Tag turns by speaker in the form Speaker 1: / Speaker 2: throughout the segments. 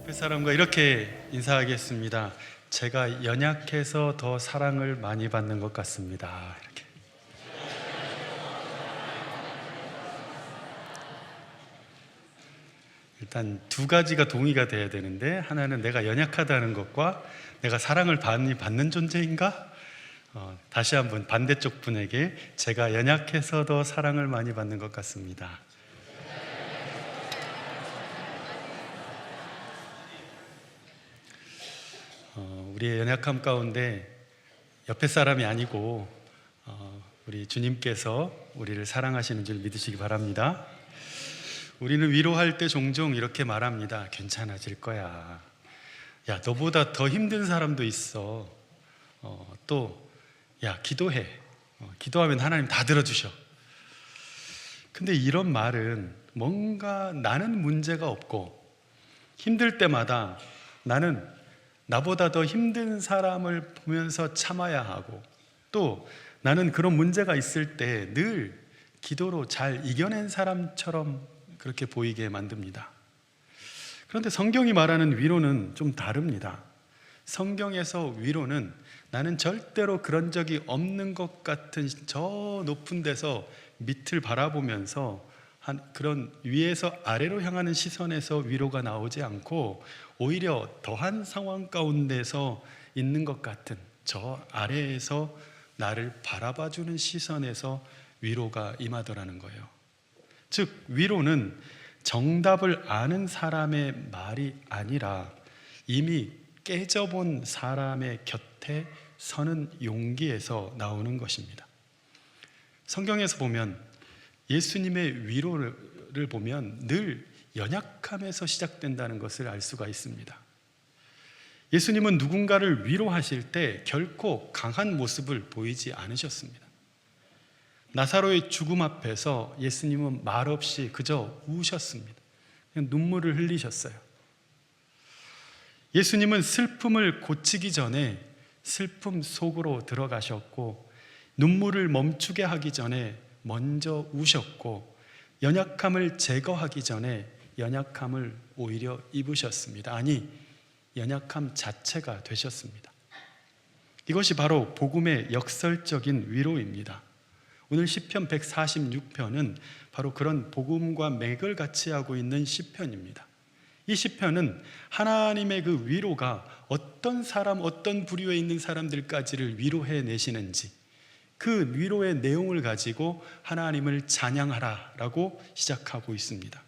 Speaker 1: 옆에 사람과 이렇게 인사하겠습니다. 제가 연약해서 더 사랑을 많이 받는 것 같습니다. 이렇게. 일단 두 가지가 동의가 돼야 되는데, 하나는 내가 연약하다는 것과 내가 사랑을 많이 받는 존재인가? 다시 한번 반대쪽 분에게 제가 연약해서 더 사랑을 많이 받는 것 같습니다. 우리의 연약함 가운데 옆에 사람이 아니고 우리 주님께서 우리를 사랑하시는 줄 믿으시기 바랍니다. 우리는 위로할 때 종종 이렇게 말합니다. 괜찮아질 거야. 야, 너보다 더 힘든 사람도 있어. 야, 기도해. 기도하면 하나님 다 들어주셔. 근데 이런 말은 뭔가 나는 문제가 없고 힘들 때마다 나는 나보다 더 힘든 사람을 보면서 참아야 하고, 또 나는 그런 문제가 있을 때 늘 기도로 잘 이겨낸 사람처럼 그렇게 보이게 만듭니다. 그런데 성경이 말하는 위로는 좀 다릅니다. 성경에서 위로는 나는 절대로 그런 적이 없는 것 같은 저 높은 데서 밑을 바라보면서 그런 위에서 아래로 향하는 시선에서 위로가 나오지 않고, 오히려 더한 상황 가운데서 있는 것 같은 저 아래에서 나를 바라봐주는 시선에서 위로가 임하더라는 거예요. 즉, 위로는 정답을 아는 사람의 말이 아니라 이미 깨져본 사람의 곁에 서는 용기에서 나오는 것입니다. 성경에서 보면 예수님의 위로를 보면 늘 연약함에서 시작된다는 것을 알 수가 있습니다. 예수님은 누군가를 위로하실 때 결코 강한 모습을 보이지 않으셨습니다. 나사로의 죽음 앞에서 예수님은 말없이 그저 우셨습니다. 그냥 눈물을 흘리셨어요. 예수님은 슬픔을 고치기 전에 슬픔 속으로 들어가셨고, 눈물을 멈추게 하기 전에 먼저 우셨고, 연약함을 제거하기 전에 연약함을 오히려 입으셨습니다. 아니, 연약함 자체가 되셨습니다. 이것이 바로 복음의 역설적인 위로입니다. 오늘 시편 146편은 바로 그런 복음과 맥을 같이 하고 있는 시편입니다. 이 시편은 하나님의 그 위로가 어떤 사람, 어떤 부류에 있는 사람들까지를 위로해 내시는지, 그 위로의 내용을 가지고 하나님을 찬양하라라고 시작하고 있습니다.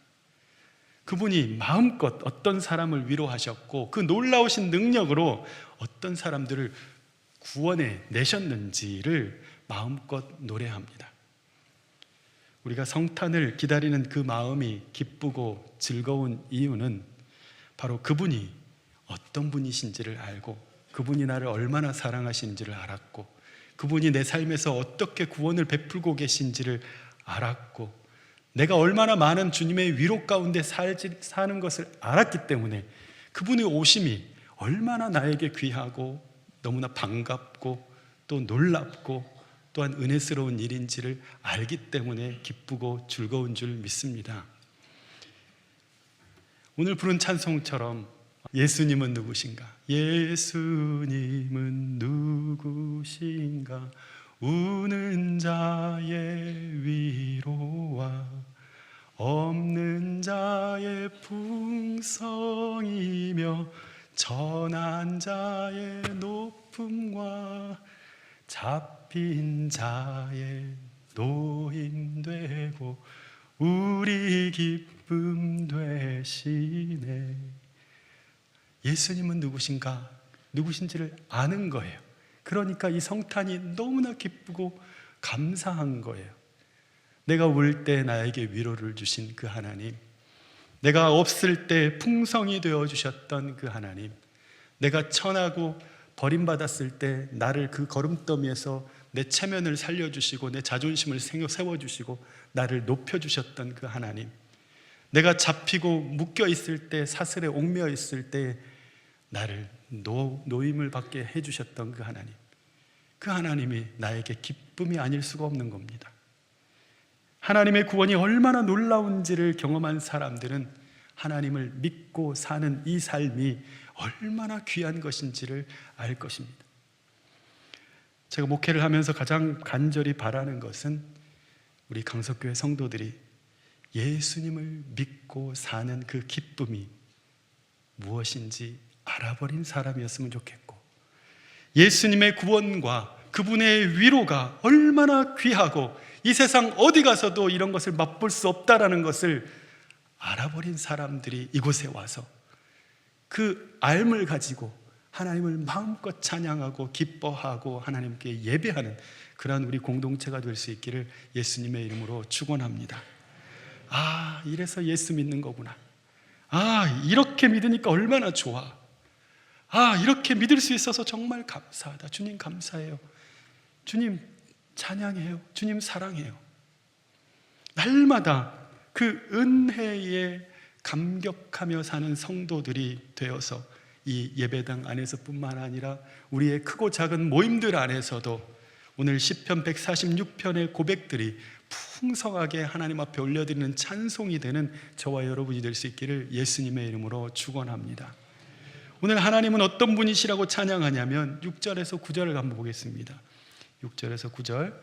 Speaker 1: 그분이 마음껏 어떤 사람을 위로하셨고, 그 놀라우신 능력으로 어떤 사람들을 구원해 내셨는지를 마음껏 노래합니다. 우리가 성탄을 기다리는 그 마음이 기쁘고 즐거운 이유는 바로 그분이 어떤 분이신지를 알고, 그분이 나를 얼마나 사랑하시는지를 알았고, 그분이 내 삶에서 어떻게 구원을 베풀고 계신지를 알았고, 내가 얼마나 많은 주님의 위로 가운데 사는 것을 알았기 때문에 그분의 오심이 얼마나 나에게 귀하고 너무나 반갑고 또 놀랍고 또한 은혜스러운 일인지를 알기 때문에 기쁘고 즐거운 줄 믿습니다. 오늘 부른 찬송처럼 예수님은 누구신가? 예수님은 누구신가? 우는 자의 위로와 없는 자의 풍성이며 전한 자의 높음과 잡힌 자의 노임 되고 우리 기쁨 되시네. 예수님은 누구신가? 누구신지를 아는 거예요. 그러니까 이 성탄이 너무나 기쁘고 감사한 거예요. 내가 울 때 나에게 위로를 주신 그 하나님, 내가 없을 때 풍성이 되어 주셨던 그 하나님, 내가 천하고 버림받았을 때 나를 그 거름더미에서 내 체면을 살려주시고 내 자존심을 세워주시고 나를 높여주셨던 그 하나님, 내가 잡히고 묶여있을 때, 사슬에 옥매어있을 때 나를 노임을 받게 해주셨던 그 하나님, 그 하나님이 나에게 기쁨이 아닐 수가 없는 겁니다. 하나님의 구원이 얼마나 놀라운지를 경험한 사람들은 하나님을 믿고 사는 이 삶이 얼마나 귀한 것인지를 알 것입니다. 제가 목회를 하면서 가장 간절히 바라는 것은 우리 강석교회 성도들이 예수님을 믿고 사는 그 기쁨이 무엇인지 알아버린 사람이었으면 좋겠고, 예수님의 구원과 그분의 위로가 얼마나 귀하고 이 세상 어디 가서도 이런 것을 맛볼 수 없다라는 것을 알아버린 사람들이 이곳에 와서 그 알을 가지고 하나님을 마음껏 찬양하고 기뻐하고 하나님께 예배하는 그러한 우리 공동체가 될 수 있기를 예수님의 이름으로 축원합니다. 아, 이래서 예수 믿는 거구나. 아, 이렇게 믿으니까 얼마나 좋아. 아, 이렇게 믿을 수 있어서 정말 감사하다. 주님 감사해요. 주님 찬양해요. 주님 사랑해요. 날마다 그 은혜에 감격하며 사는 성도들이 되어서 이 예배당 안에서뿐만 아니라 우리의 크고 작은 모임들 안에서도 오늘 시편 146편의 고백들이 풍성하게 하나님 앞에 올려드리는 찬송이 되는 저와 여러분이 될 수 있기를 예수님의 이름으로 축원합니다. 오늘 하나님은 어떤 분이시라고 찬양하냐면 6절에서 9절을 한번 보겠습니다. 6절에서 9절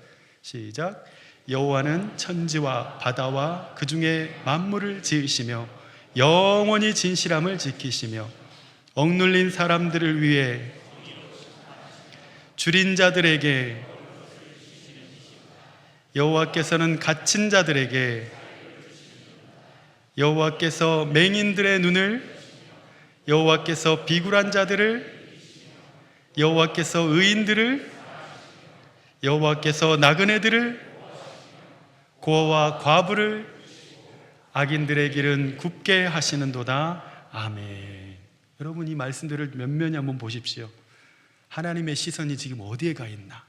Speaker 1: 시작. 여호와는 천지와 바다와 그 중에 만물을 지으시며 영원히 진실함을 지키시며 억눌린 사람들을 위해 줄인 자들에게, 여호와께서는 갇힌 자들에게, 여호와께서 맹인들의 눈을, 여호와께서 비굴한 자들을, 여호와께서 의인들을, 여호와께서 나그네들을, 고아와 과부를, 악인들의 길은 굽게 하시는도다. 아멘. 여러분, 이 말씀들을 면면히 한번 보십시오. 하나님의 시선이 지금 어디에 가 있나?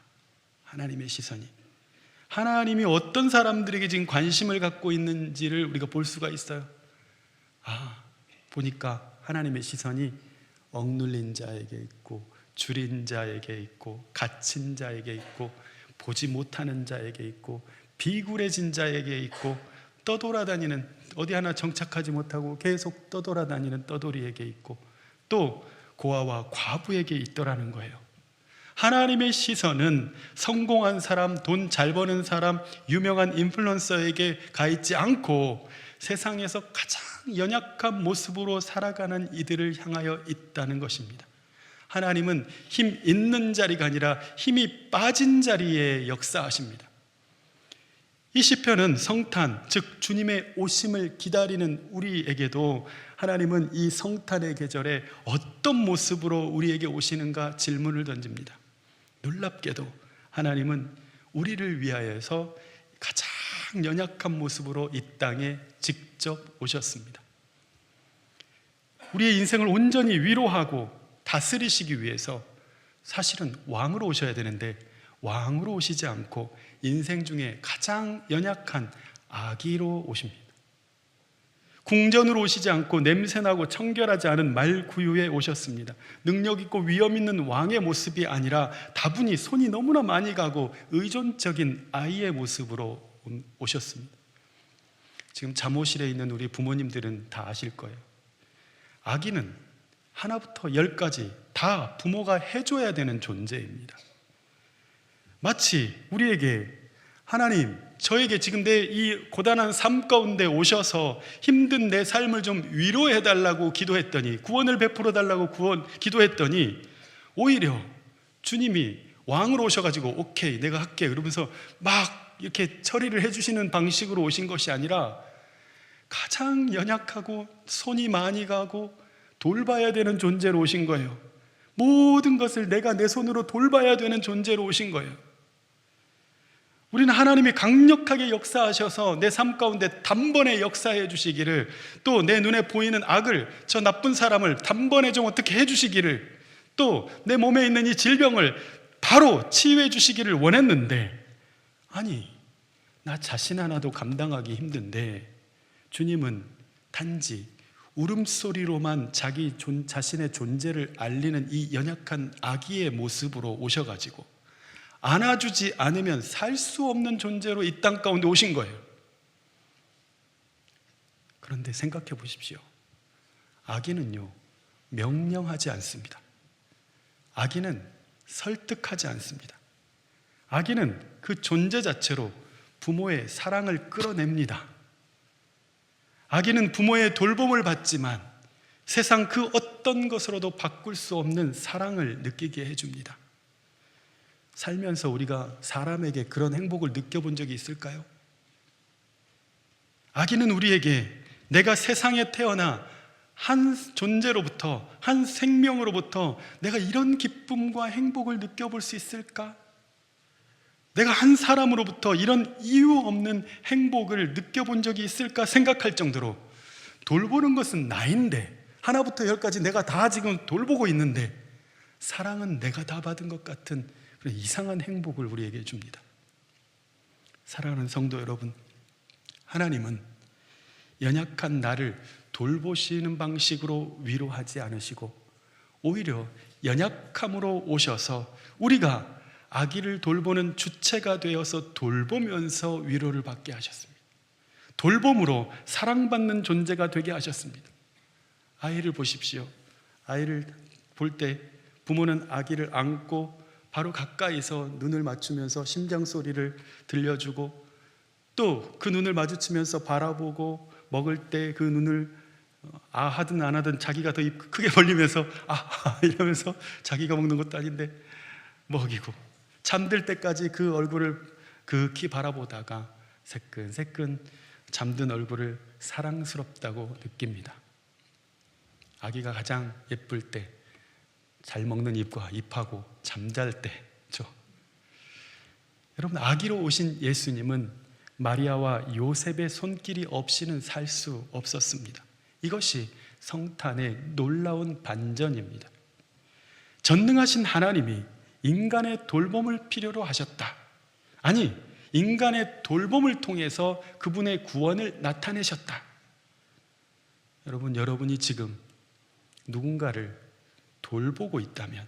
Speaker 1: 하나님의 시선이, 하나님이 어떤 사람들에게 지금 관심을 갖고 있는지를 우리가 볼 수가 있어요. 아, 보니까 하나님의 시선이 억눌린 자에게 있고, 줄인 자에게 있고, 갇힌 자에게 있고, 보지 못하는 자에게 있고, 비굴해진 자에게 있고, 떠돌아다니는, 어디 하나 정착하지 못하고 계속 떠돌아다니는 떠돌이에게 있고, 또 고아와 과부에게 있더라는 거예요. 하나님의 시선은 성공한 사람, 돈 잘 버는 사람, 유명한 인플루언서에게 가 있지 않고 세상에서 가장 연약한 모습으로 살아가는 이들을 향하여 있다는 것입니다. 하나님은 힘 있는 자리가 아니라 힘이 빠진 자리에 역사하십니다. 이 시편은 성탄, 즉 주님의 오심을 기다리는 우리에게도 하나님은 이 성탄의 계절에 어떤 모습으로 우리에게 오시는가 질문을 던집니다. 놀랍게도 하나님은 우리를 위하여서 가장 연약한 모습으로 이 땅에 직접 오셨습니다. 우리의 인생을 온전히 위로하고 다스리시기 위해서 사실은 왕으로 오셔야 되는데 왕으로 오시지 않고 인생 중에 가장 연약한 아기로 오십니다. 궁전으로 오시지 않고 냄새나고 청결하지 않은 말구유에 오셨습니다. 능력 있고 위엄 있는 왕의 모습이 아니라 다분히 손이 너무나 많이 가고 의존적인 아이의 모습으로 오셨습니다. 지금 잠옷실에 있는 우리 부모님들은 다 아실 거예요. 아기는 하나부터 10까지 다 부모가 해줘야 되는 존재입니다. 마치 우리에게 하나님, 저에게 지금 내 이 고단한 삶 가운데 오셔서 힘든 내 삶을 좀 위로해달라고 기도했더니, 구원을 베풀어 달라고 기도했더니 오히려 주님이 왕으로 오셔가지고 오케이 내가 할게 그러면서 막 이렇게 처리를 해주시는 방식으로 오신 것이 아니라 가장 연약하고 손이 많이 가고 돌봐야 되는 존재로 오신 거예요. 모든 것을 내가 내 손으로 돌봐야 되는 존재로 오신 거예요. 우리는 하나님이 강력하게 역사하셔서 내 삶 가운데 단번에 역사해 주시기를, 또 내 눈에 보이는 악을, 저 나쁜 사람을 단번에 좀 어떻게 해 주시기를, 또 내 몸에 있는 이 질병을 바로 치유해 주시기를 원했는데, 아니 나 자신 하나도 감당하기 힘든데 주님은 단지 울음소리로만 자신의 존재를 알리는 이 연약한 아기의 모습으로 오셔가지고 안아주지 않으면 살 수 없는 존재로 이 땅 가운데 오신 거예요. 그런데 생각해 보십시오. 악인은요, 명령하지 않습니다. 악인은 설득하지 않습니다. 악인은 그 존재 자체로 부모의 사랑을 끌어냅니다. 악인은 부모의 돌봄을 받지만 세상 그 어떤 것으로도 바꿀 수 없는 사랑을 느끼게 해줍니다. 살면서 우리가 사람에게 그런 행복을 느껴본 적이 있을까요? 악인은 우리에게 내가 세상에 태어나 한 존재로부터, 한 생명으로부터 내가 이런 기쁨과 행복을 느껴볼 수 있을까? 내가 한 사람으로부터 이런 이유 없는 행복을 느껴본 적이 있을까 생각할 정도로, 돌보는 것은 나인데, 하나부터 열까지 내가 다 지금 돌보고 있는데 사랑은 내가 다 받은 것 같은 그런 이상한 행복을 우리에게 줍니다. 사랑하는 성도 여러분, 하나님은 연약한 나를 돌보시는 방식으로 위로하지 않으시고 오히려 연약함으로 오셔서 우리가 아기를 돌보는 주체가 되어서 돌보면서 위로를 받게 하셨습니다. 돌봄으로 사랑받는 존재가 되게 하셨습니다. 아이를 보십시오. 아이를 볼 때 부모는 아기를 안고 바로 가까이서 눈을 맞추면서 심장 소리를 들려주고 또 그 눈을 마주치면서 바라보고 먹을 때 그 눈을 하든 안 하든 자기가 더 입 크게 벌리면서 이러면서 자기가 먹는 것도 아닌데 먹이고, 잠들 때까지 그 얼굴을 극히 바라보다가 새끈새끈 잠든 얼굴을 사랑스럽다고 느낍니다. 아기가 가장 예쁠 때, 잘 먹는 입과 입하고 잠잘 때죠. 여러분, 아기로 오신 예수님은 마리아와 요셉의 손길이 없이는 살 수 없었습니다. 이것이 성탄의 놀라운 반전입니다. 전능하신 하나님이 인간의 돌봄을 필요로 하셨다. 아니, 인간의 돌봄을 통해서 그분의 구원을 나타내셨다. 여러분이 지금 누군가를 돌보고 있다면,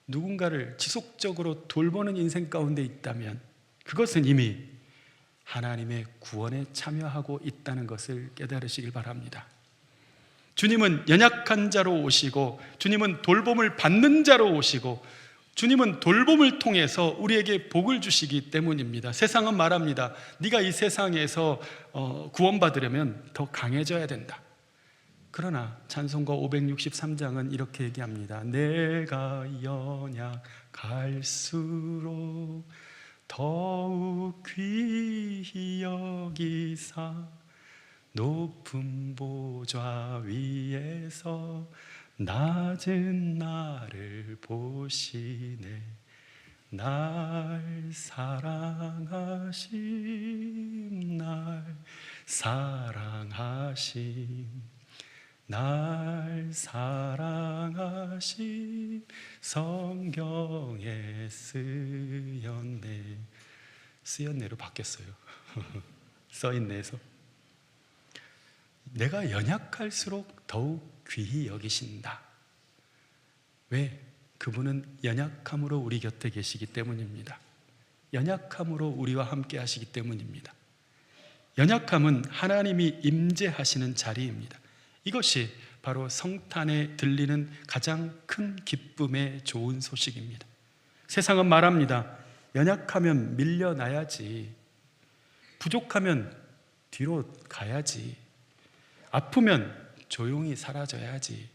Speaker 1: 누군가를 지속적으로 돌보는 인생 가운데 있다면 그것은 이미 하나님의 구원에 참여하고 있다는 것을 깨달으시길 바랍니다. 주님은 연약한 자로 오시고, 주님은 돌봄을 받는 자로 오시고, 주님은 돌봄을 통해서 우리에게 복을 주시기 때문입니다. 세상은 말합니다. 네가 이 세상에서 구원받으려면 더 강해져야 된다. 그러나 찬송가 563장은 이렇게 얘기합니다. 내가 연약할수록 더욱 귀히 여기사 높은 보좌 위에서 낮은 나를 보시네. 날 사랑하심, 날 사랑하심, 날 사랑하심, 성경에 쓰였네. 쓰였네로 바뀌었어요. 써있네에서. 내가 연약할수록 더욱 귀히 여기신다. 왜? 그분은 연약함으로 우리 곁에 계시기 때문입니다. 연약함으로 우리와 함께 하시기 때문입니다. 연약함은 하나님이 임재하시는 자리입니다. 이것이 바로 성탄에 들리는 가장 큰 기쁨의 좋은 소식입니다. 세상은 말합니다. 연약하면 밀려나야지, 부족하면 뒤로 가야지, 아프면 조용히 사라져야지.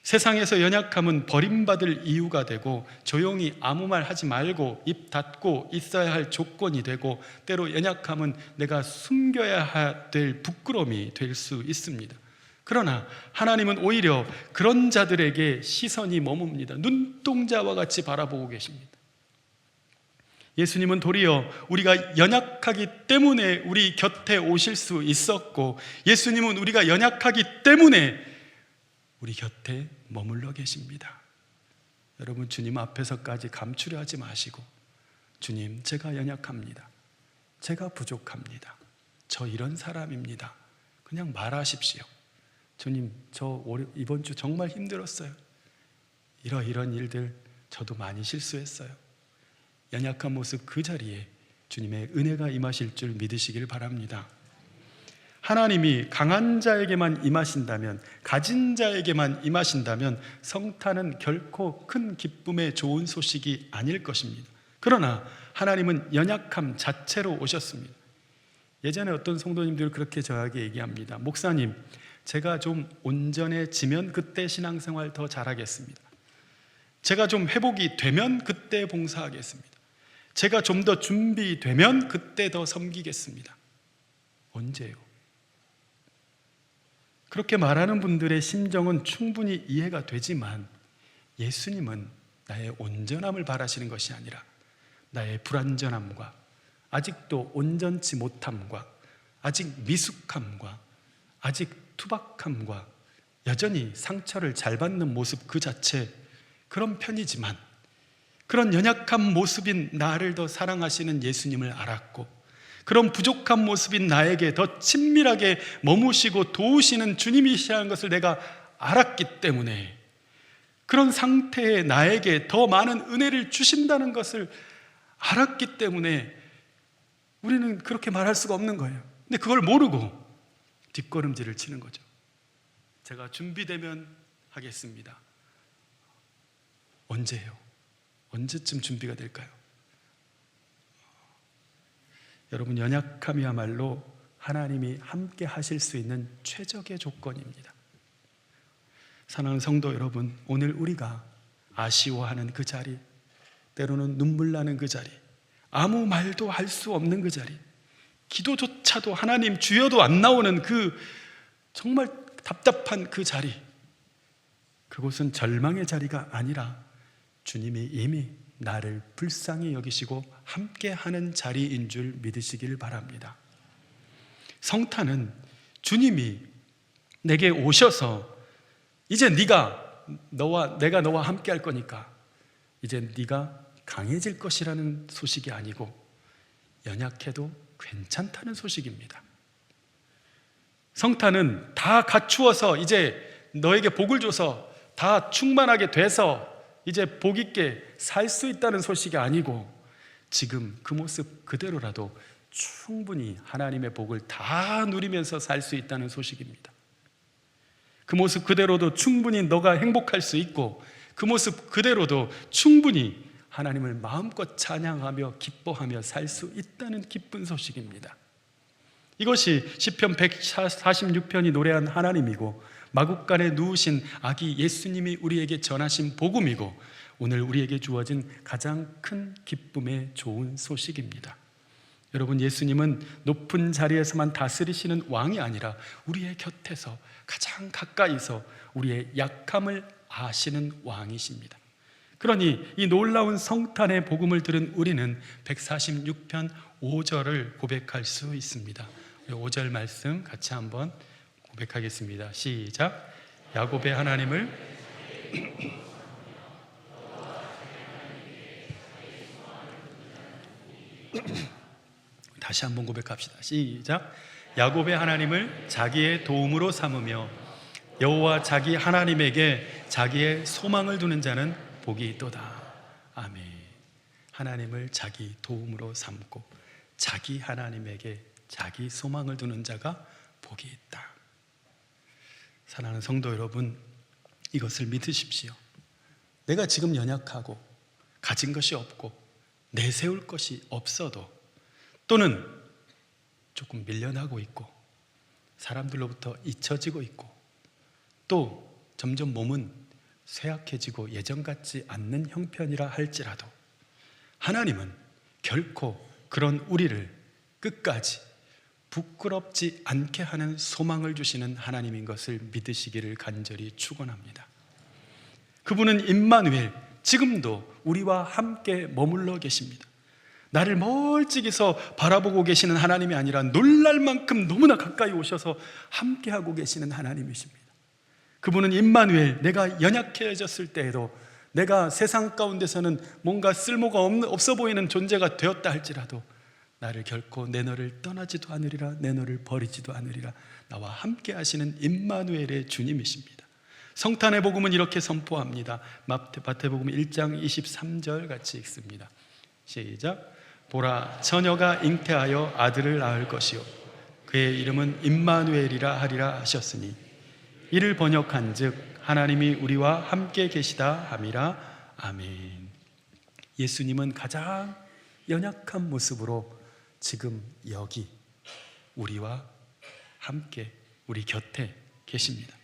Speaker 1: 세상에서 연약함은 버림받을 이유가 되고, 조용히 아무 말 하지 말고 입 닫고 있어야 할 조건이 되고, 때로 연약함은 내가 숨겨야 될 부끄러움이 될 수 있습니다. 그러나 하나님은 오히려 그런 자들에게 시선이 머뭅니다. 눈동자와 같이 바라보고 계십니다. 예수님은 도리어 우리가 연약하기 때문에 우리 곁에 오실 수 있었고, 예수님은 우리가 연약하기 때문에 우리 곁에 머물러 계십니다. 여러분, 주님 앞에서까지 감추려 하지 마시고, 주님, 제가 연약합니다. 제가 부족합니다. 저 이런 사람입니다. 그냥 말하십시오. 주님, 저 이번 주 정말 힘들었어요. 이런 일들 저도 많이 실수했어요. 연약한 모습 그 자리에 주님의 은혜가 임하실 줄 믿으시길 바랍니다. 하나님이 강한 자에게만 임하신다면, 가진 자에게만 임하신다면 성탄은 결코 큰 기쁨의 좋은 소식이 아닐 것입니다. 그러나 하나님은 연약함 자체로 오셨습니다. 예전에 어떤 성도님들 그렇게 저에게 얘기합니다. 목사님, 제가 좀 온전해지면 그때 신앙생활 더 잘하겠습니다. 제가 좀 회복이 되면 그때 봉사하겠습니다. 제가 좀 더 준비되면 그때 더 섬기겠습니다. 언제요? 그렇게 말하는 분들의 심정은 충분히 이해가 되지만 예수님은 나의 온전함을 바라시는 것이 아니라 나의 불완전함과 아직도 온전치 못함과 아직 미숙함과 아직 투박함과 여전히 상처를 잘 받는 모습 그 자체, 그런 편이지만 그런 연약한 모습인 나를 더 사랑하시는 예수님을 알았고, 그런 부족한 모습인 나에게 더 친밀하게 머무시고 도우시는 주님이시라는 것을 내가 알았기 때문에, 그런 상태의 나에게 더 많은 은혜를 주신다는 것을 알았기 때문에 우리는 그렇게 말할 수가 없는 거예요. 근데 그걸 모르고 뒷걸음질을 치는 거죠. 제가 준비되면 하겠습니다. 언제요? 언제쯤 준비가 될까요? 여러분, 연약함이야말로 하나님이 함께 하실 수 있는 최적의 조건입니다. 사랑하는 성도 여러분, 오늘 우리가 아쉬워하는 그 자리, 때로는 눈물 나는 그 자리, 아무 말도 할 수 없는 그 자리, 기도조차도 하나님 주여도 안 나오는 그 정말 답답한 그 자리, 그곳은 절망의 자리가 아니라 주님이 이미 나를 불쌍히 여기시고 함께하는 자리인 줄 믿으시길 바랍니다. 성탄은 주님이 내게 오셔서 이제 내가 너와 함께 할 거니까 이제 네가 강해질 것이라는 소식이 아니고 연약해도 괜찮다는 소식입니다. 성탄은 다 갖추어서 이제 너에게 복을 줘서 다 충만하게 돼서 이제 복 있게 살 수 있다는 소식이 아니고, 지금 그 모습 그대로라도 충분히 하나님의 복을 다 누리면서 살 수 있다는 소식입니다. 그 모습 그대로도 충분히 너가 행복할 수 있고, 그 모습 그대로도 충분히 하나님을 마음껏 찬양하며 기뻐하며 살 수 있다는 기쁜 소식입니다. 이것이 시편 146편이 노래한 하나님이고, 마국간에 누우신 아기 예수님이 우리에게 전하신 복음이고, 오늘 우리에게 주어진 가장 큰 기쁨의 좋은 소식입니다. 여러분, 예수님은 높은 자리에서만 다스리시는 왕이 아니라 우리의 곁에서 가장 가까이서 우리의 약함을 아시는 왕이십니다. 그러니 이 놀라운 성탄의 복음을 들은 우리는 146편 5절을 고백할 수 있습니다. 5절 말씀 같이 한번 고백하겠습니다. 시작. 야곱의 하나님을 다시 한번 고백합시다. 시작. 야곱의 하나님을 자기의 도움으로 삼으며 여호와 자기 하나님에게 자기의 소망을 두는 자는 복이 있도다. 아멘. 하나님을 자기 도움으로 삼고 자기 하나님에게 자기 소망을 두는 자가 복이 있다. 사랑하는 성도 여러분, 이것을 믿으십시오. 내가 지금 연약하고 가진 것이 없고 내세울 것이 없어도, 또는 조금 밀려나고 있고 사람들로부터 잊혀지고 있고, 또 점점 몸은 쇠약해지고 예전 같지 않는 형편이라 할지라도 하나님은 결코 그런 우리를 끝까지 부끄럽지 않게 하는 소망을 주시는 하나님인 것을 믿으시기를 간절히 축원합니다. 그분은 임마누엘, 지금도 우리와 함께 머물러 계십니다. 나를 멀찍이서 바라보고 계시는 하나님이 아니라 놀랄 만큼 너무나 가까이 오셔서 함께하고 계시는 하나님이십니다. 그분은 임마누엘, 내가 연약해졌을 때에도, 내가 세상 가운데서는 뭔가 쓸모가 없어 보이는 존재가 되었다 할지라도 나를 결코 내 너를 떠나지도 않으리라, 내 너를 버리지도 않으리라, 나와 함께 하시는 임마누엘의 주님이십니다. 성탄의 복음은 이렇게 선포합니다. 마태복음 1장 23절 같이 읽습니다. 시작. 보라, 처녀가 잉태하여 아들을 낳을 것이요 그의 이름은 임마누엘이라 하리라 하셨으니 이를 번역한즉 하나님이 우리와 함께 계시다 함이라. 아멘. 예수님은 가장 연약한 모습으로 지금 여기 우리와 함께 우리 곁에 계십니다.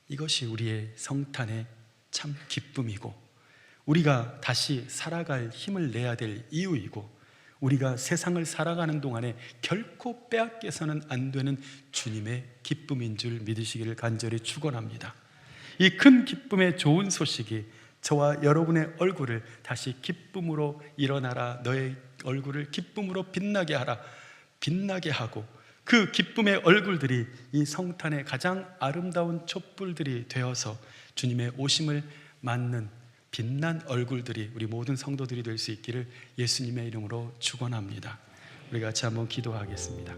Speaker 1: 이것이 우리의 성탄의 참 기쁨이고 우리가 다시 살아갈 힘을 내야 될 이유이고 우리가 세상을 살아가는 동안에 결코 빼앗겨서는 안 되는 주님의 기쁨인 줄 믿으시기를 간절히 축원합니다. 이 큰 기쁨의 좋은 소식이 저와 여러분의 얼굴을 다시 기쁨으로 일어나라, 너의 얼굴을 기쁨으로 빛나게 하라, 빛나게 하고 그 기쁨의 얼굴들이 이 성탄의 가장 아름다운 촛불들이 되어서 주님의 오심을 맞는 빛난 얼굴들이 우리 모든 성도들이 될 수 있기를 예수님의 이름으로 축원합니다. 우리 같이 한번 기도하겠습니다.